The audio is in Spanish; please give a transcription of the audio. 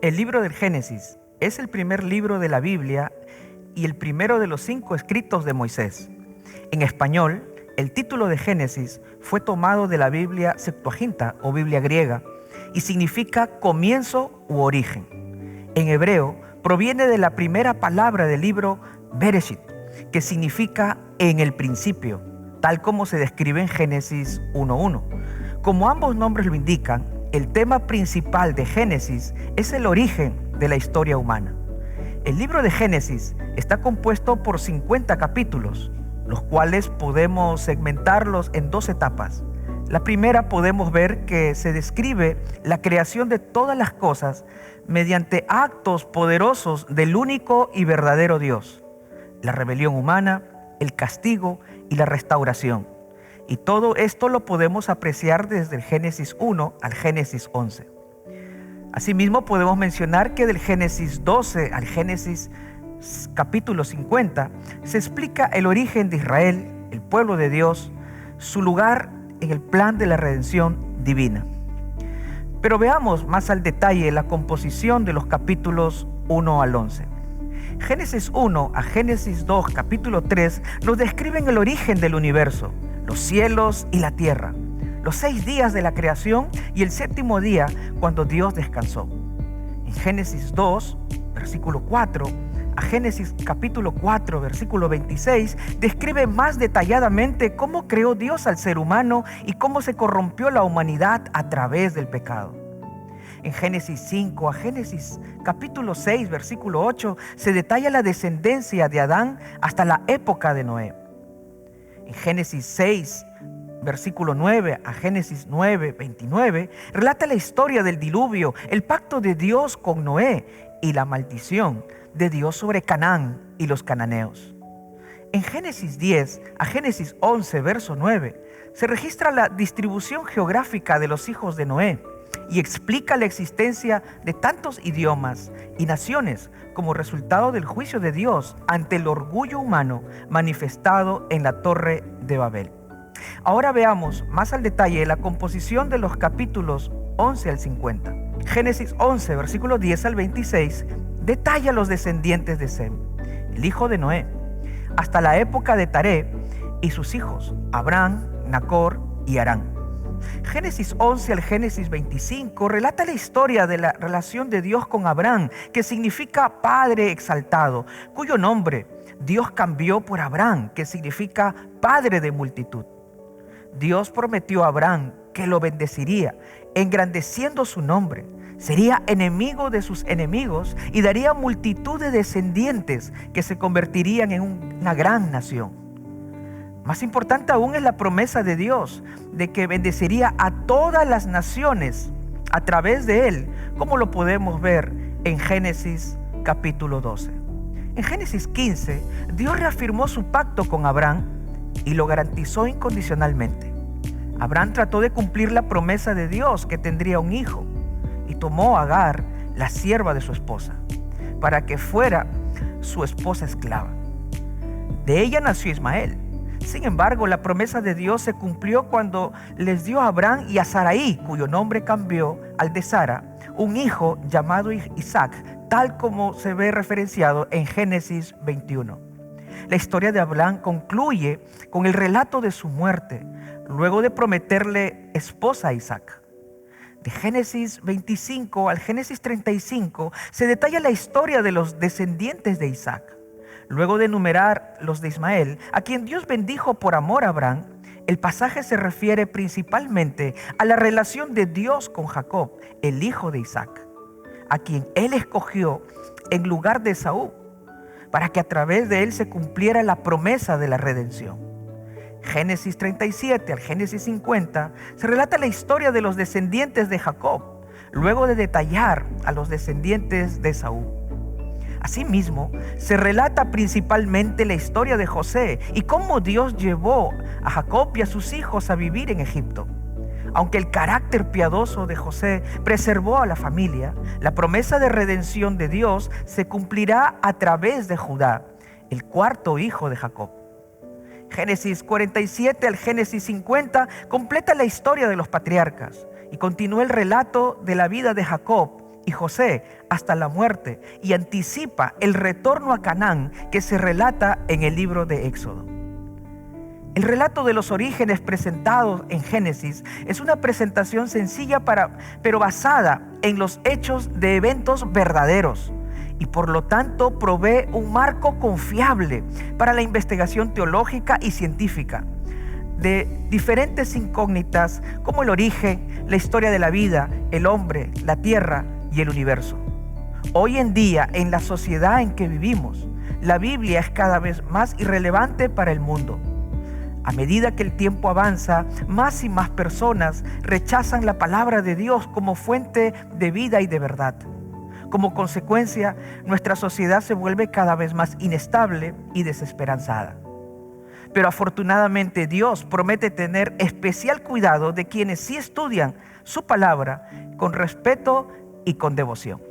El libro del Génesis es el primer libro de la Biblia y el primero de los 5 escritos de Moisés. En español, el título de Génesis fue tomado de la Biblia Septuaginta o Biblia griega y significa comienzo u origen. En hebreo, proviene de la primera palabra del libro Bereshit, que significa en el principio, tal como se describe en Génesis 1:1. Como ambos nombres lo indican, el tema principal de Génesis es el origen de la historia humana. El libro de Génesis está compuesto por 50 capítulos, los cuales podemos segmentarlos en 2 etapas. La primera podemos ver que se describe la creación de todas las cosas mediante actos poderosos del único y verdadero Dios, la rebelión humana, el castigo y la restauración. Y todo esto lo podemos apreciar desde el Génesis 1 al Génesis 11. Asimismo, podemos mencionar que del Génesis 12 al Génesis capítulo 50 se explica el origen de Israel, el pueblo de Dios, su lugar en el plan de la redención divina. Pero veamos más al detalle la composición de los capítulos 1 al 11. Génesis 1 a Génesis 2, capítulo 3, nos describen el origen del universo, los cielos y la tierra, los 6 días de la creación y el 7º día cuando Dios descansó. En Génesis 2, versículo 4, a Génesis capítulo 4, versículo 26, describe más detalladamente cómo creó Dios al ser humano y cómo se corrompió la humanidad a través del pecado. En Génesis 5 a Génesis capítulo 6, versículo 8, se detalla la descendencia de Adán hasta la época de Noé. En Génesis 6, versículo 9 a Génesis 9, 29, relata la historia del diluvio, el pacto de Dios con Noé y la maldición de Dios sobre Canaán y los cananeos. En Génesis 10 a Génesis 11, verso 9, se registra la distribución geográfica de los hijos de Noé y explica la existencia de tantos idiomas y naciones como resultado del juicio de Dios ante el orgullo humano manifestado en la Torre de Babel. Ahora veamos más al detalle la composición de los capítulos 11 al 50. Génesis 11, versículos 10 al 26, detalla los descendientes de Sem, el hijo de Noé, hasta la época de Taré y sus hijos, Abraham, Nacor y Harán. Génesis 11 al Génesis 25 relata la historia de la relación de Dios con Abraham, que significa Padre exaltado, cuyo nombre Dios cambió por Abraham, que significa Padre de multitud. Dios prometió a Abraham que lo bendeciría, engrandeciendo su nombre. Sería enemigo de sus enemigos y daría multitud de descendientes que se convertirían en una gran nación. Más importante aún es la promesa de Dios de que bendeciría a todas las naciones a través de él, como lo podemos ver en Génesis capítulo 12. En Génesis 15, Dios reafirmó su pacto con Abraham y lo garantizó incondicionalmente. Abraham trató de cumplir la promesa de Dios que tendría un hijo y tomó a Agar, la sierva de su esposa, para que fuera su esposa esclava. De ella nació Ismael. Sin embargo, la promesa de Dios se cumplió cuando les dio a Abraham y a Sarai, cuyo nombre cambió al de Sara, un hijo llamado Isaac, tal como se ve referenciado en Génesis 21. La historia de Abraham concluye con el relato de su muerte, luego de prometerle esposa a Isaac. De Génesis 25 al Génesis 35 se detalla la historia de los descendientes de Isaac. Luego de enumerar los de Ismael, a quien Dios bendijo por amor a Abraham, el pasaje se refiere principalmente a la relación de Dios con Jacob, el hijo de Isaac, a quien él escogió en lugar de Esaú, para que a través de él se cumpliera la promesa de la redención. Génesis 37 al Génesis 50 se relata la historia de los descendientes de Jacob, luego de detallar a los descendientes de Esaú. Asimismo, se relata principalmente la historia de José y cómo Dios llevó a Jacob y a sus hijos a vivir en Egipto. Aunque el carácter piadoso de José preservó a la familia, la promesa de redención de Dios se cumplirá a través de Judá, el 4º hijo de Jacob. Génesis 47 al Génesis 50 completa la historia de los patriarcas y continúa el relato de la vida de Jacob y José hasta la muerte y anticipa el retorno a Canaán que se relata en el libro de Éxodo. El relato de los orígenes presentados en Génesis es una presentación sencilla pero basada en los hechos de eventos verdaderos y por lo tanto provee un marco confiable para la investigación teológica y científica de diferentes incógnitas como el origen, la historia de la vida, el hombre, la tierra y el universo. Hoy en día, en la sociedad en que vivimos, la Biblia es cada vez más irrelevante para el mundo. A medida que el tiempo avanza, más y más personas rechazan la palabra de Dios como fuente de vida y de verdad. Como consecuencia, nuestra sociedad se vuelve cada vez más inestable y desesperanzada. Pero afortunadamente Dios promete tener especial cuidado de quienes sí estudian su palabra con respeto y con devoción.